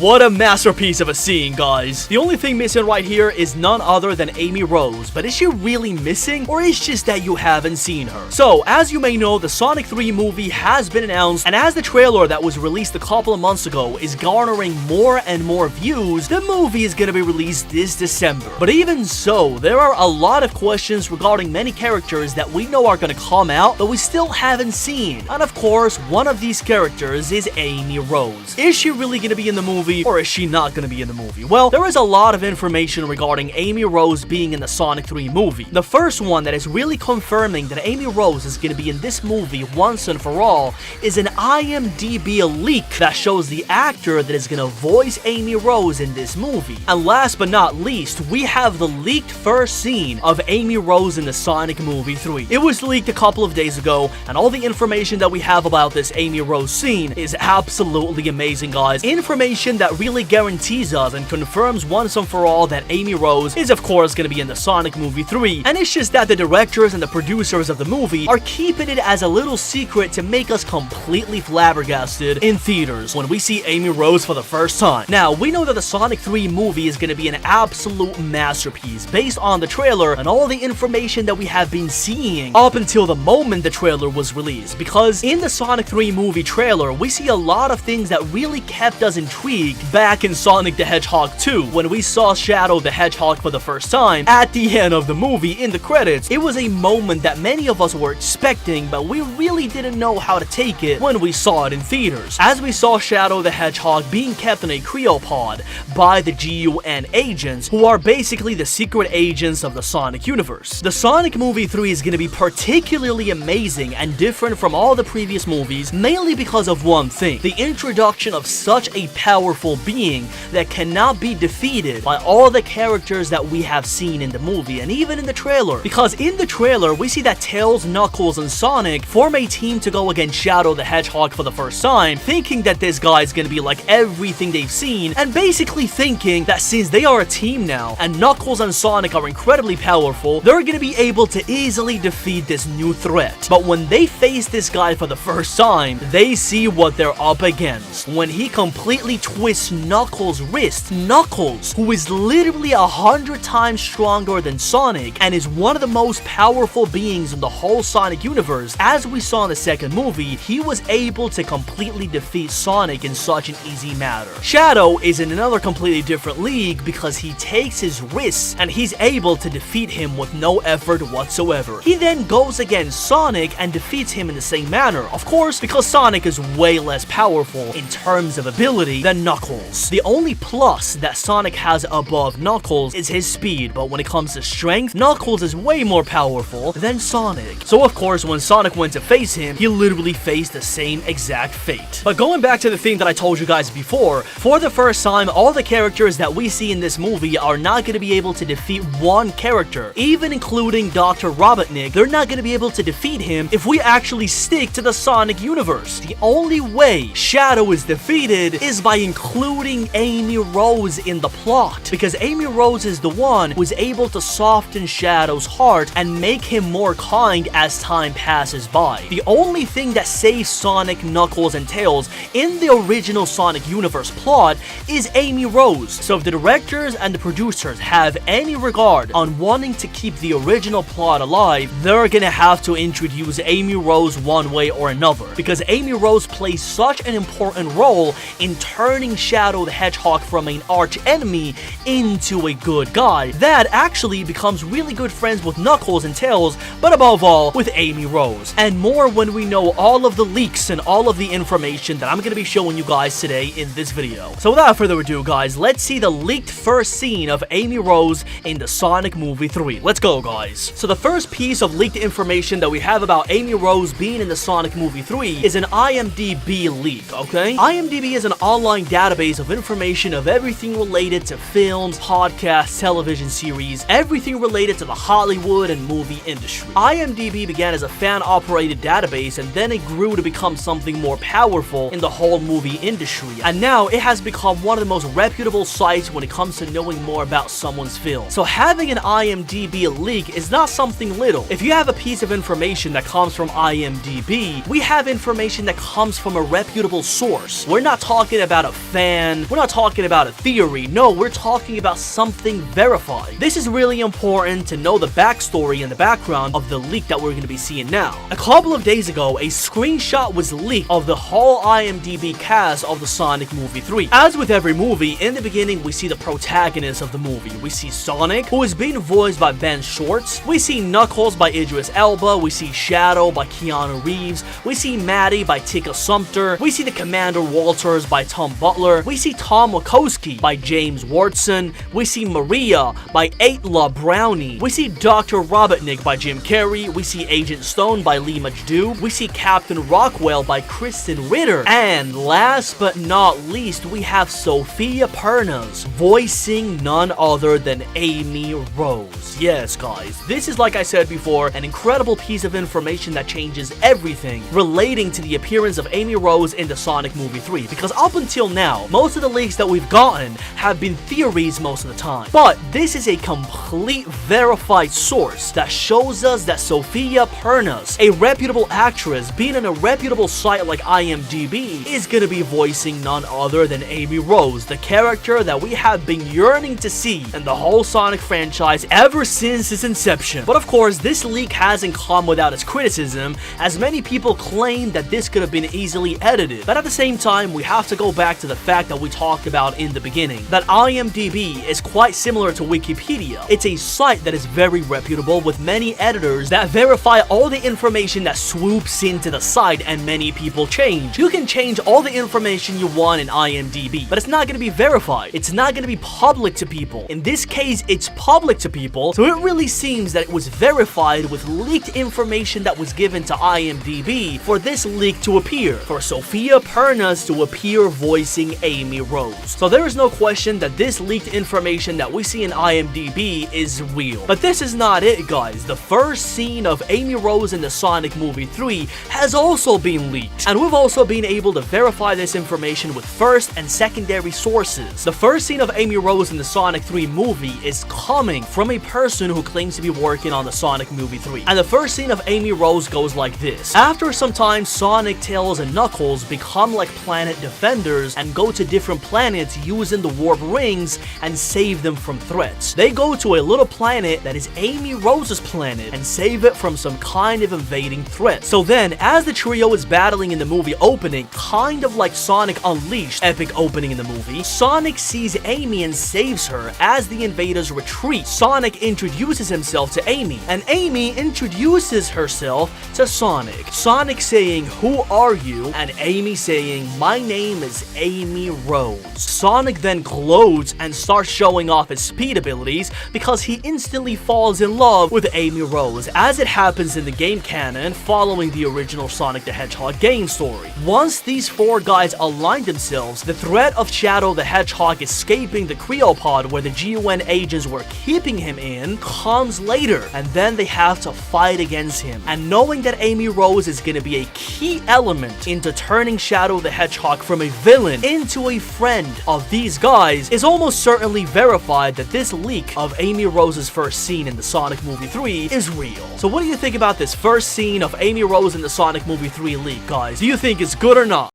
What a masterpiece of a scene, guys. The only thing missing right here is none other than Amy Rose, but is she really missing, or is it just that you haven't seen her? So, as you may know, the Sonic 3 movie has been announced, and as the trailer that was released a couple of months ago is garnering more and more views, the movie is gonna be released this December. But even so, there are a lot of questions regarding many characters that we know are gonna come out, but we still haven't seen. And of course, one of these characters is Amy Rose. Is she really gonna be in the movie, or is she not gonna be in the movie? Well, there is a lot of information regarding Amy Rose being in the Sonic 3 movie. The first one that is really confirming that Amy Rose is gonna be in this movie once and for all is an IMDb leak that shows the actor that is gonna voice Amy Rose in this movie. And last but not least, we have the leaked first scene of Amy Rose in the Sonic movie 3. It was leaked a couple of days ago, and all the information that we have about this Amy Rose scene is absolutely amazing, guys. Information that really guarantees us and confirms once and for all that Amy Rose is of course gonna be in the Sonic movie 3, and it's just that the directors and the producers of the movie are keeping it as a little secret to make us completely flabbergasted in theaters when we see Amy Rose for the first time. Now, we know that the Sonic 3 movie is gonna be an absolute masterpiece based on the trailer and all the information that we have been seeing up until the moment the trailer was released, because in the Sonic 3 movie trailer, we see a lot of things that really kept us intrigued back in Sonic the Hedgehog 2 when we saw Shadow the Hedgehog for the first time at the end of the movie in the credits. It was a moment that many of us were expecting, but we really didn't know how to take it when we saw it in theaters, as we saw Shadow the Hedgehog being kept in a cryopod by the GUN agents, who are basically the secret agents of the Sonic universe. The Sonic movie 3 is going to be particularly amazing and different from all the previous movies, mainly because of one thing: the introduction of such a powerful being that cannot be defeated by all the characters that we have seen in the movie and even in the trailer. Because in the trailer, we see that Tails, Knuckles, and Sonic form a team to go against Shadow the Hedgehog for the first time, thinking that this guy is gonna be like everything they've seen, and basically thinking that since they are a team now, and Knuckles and Sonic are incredibly powerful, they're gonna be able to easily defeat this new threat. But when they face this guy for the first time, they see what they're up against. When he completely twists Knuckles' wrist, Knuckles, who is literally 100 times stronger than Sonic and is one of the most powerful beings in the whole Sonic universe, as we saw in the second movie, he was able to completely defeat Sonic in such an easy matter. Shadow is in another completely different league because he takes his wrists and he's able to defeat him with no effort whatsoever. He then goes against Sonic and defeats him in the same manner, of course, because Sonic is way less powerful in terms of ability than Knuckles. The only plus that Sonic has above Knuckles is his speed, but when it comes to strength, Knuckles is way more powerful than Sonic. So of course, when Sonic went to face him, he literally faced the same exact fate. But going back to the thing that I told you guys before, for the first time, all the characters that we see in this movie are not going to be able to defeat one character, even including Dr. Robotnik. They're not going to be able to defeat him if we actually stick to the Sonic universe. The only way Shadow is defeated is by including Amy Rose in the plot, because Amy Rose is the one who is able to soften Shadow's heart and make him more kind as time passes by. The only thing that saves Sonic, Knuckles, and Tails in the original Sonic universe plot is Amy Rose. So if the directors and the producers have any regard on wanting to keep the original plot alive, they're gonna have to introduce Amy Rose one way or another, because Amy Rose plays such an important role in turning Shadow the Hedgehog from an arch enemy into a good guy that actually becomes really good friends with Knuckles and Tails, but above all with Amy Rose. And more when we know all of the leaks and all of the information that I'm going to be showing you guys today in this video. So without further ado, guys, let's see the leaked first scene of Amy Rose in the Sonic movie 3. Let's go, guys. So the first piece of leaked information that we have about Amy Rose being in the Sonic movie 3 is an IMDb leak, okay? IMDb is an online database of information of everything related to films, podcasts, television series, everything related to the Hollywood and movie industry. IMDb began as a fan-operated database, and then it grew to become something more powerful in the whole movie industry, and now it has become one of the most reputable sites when it comes to knowing more about someone's film. So having an IMDb leak is not something little. If you have a piece of information that comes from IMDb, we have information that comes from a reputable source. We're not talking about a fan. We're not talking about a theory. No, we're talking about something verified. This is really important to know the backstory and the background of the leak that we're going to be seeing now. A couple of days ago, a screenshot was leaked of the whole IMDb cast of the Sonic movie 3. As with every movie, in the beginning we see the protagonist of the movie. We see Sonic, who is being voiced by Ben Schwartz. We see Knuckles by Idris Elba. We see Shadow by Keanu Reeves. We see Maddie by Tika Sumpter. We see the Commander Walters by Tom Butler. We see Tom Wachowski by James Wardson. We see Maria by Aitla Brownie. We see Dr. Robotnik by Jim Carrey. We see Agent Stone by Lee Majdoub. We see Captain Rockwell by Kristen Ritter. And last but not least, we have Sophia Pernas voicing none other than Amy Rose. Yes, guys, this is, like I said before, an incredible piece of information that changes everything relating to the appearance of Amy Rose in the Sonic movie 3, because up until now, most of the leaks that we've gotten have been theories most of the time. But this is a complete verified source that shows us that Sophia Pernas, a reputable actress being on a reputable site like IMDb, is gonna be voicing none other than Amy Rose, the character that we have been yearning to see in the whole Sonic franchise ever since its inception. But of course, this leak hasn't come without its criticism, as many people claim that this could have been easily edited. But at the same time, we have to go back to the fact that we talked about in the beginning, that IMDb is quite similar to Wikipedia. It's a site that is very reputable with many editors that verify all the information that swoops into the site, and many people change. You can change all the information you want in IMDb, but it's not going to be verified. It's not going to be public to people. In this case, it's public to people, so it really seems that it was verified with leaked information that was given to IMDb for this leak to appear, for Sophia Pernas to appear voicing Amy Rose. So there is no question that this leaked information that we see in IMDb is real. But this is not it, guys. The first scene of Amy Rose in the Sonic movie 3 has also been leaked, and we've also been able to verify this information with first and secondary sources. The first scene of Amy Rose in the Sonic 3 movie is coming from a person who claims to be working on the Sonic movie 3. And the first scene of Amy Rose goes like this. After some time, Sonic, Tails, and Knuckles become like planet defenders and go to different planets using the warp rings and save them from threats. They go to a little planet that is Amy Rose's planet and save it from some kind of invading threat. So then, as the trio is battling in the movie opening, kind of like Sonic Unleashed epic opening in the movie, Sonic sees Amy and saves her. As the invaders retreat, Sonic introduces himself to Amy, and Amy introduces herself to Sonic. Sonic saying, "Who are you?" and Amy saying, "My name is Amy Rose." Sonic then gloats and starts showing off his speed abilities because he instantly falls in love with Amy Rose, as it happens in the game canon following the original Sonic the Hedgehog game story. Once these four guys align themselves, the threat of Shadow the Hedgehog escaping the Creopod where the GUN agents were keeping him in comes later, and then they have to fight against him. And knowing that Amy Rose is going to be a key element into turning Shadow the Hedgehog from a villain into a friend of these guys is almost certainly verified that this leak of Amy Rose's first scene in the Sonic movie 3 is real. So what do you think about this first scene of Amy Rose in the Sonic movie 3 leak, guys? Do you think it's good or not?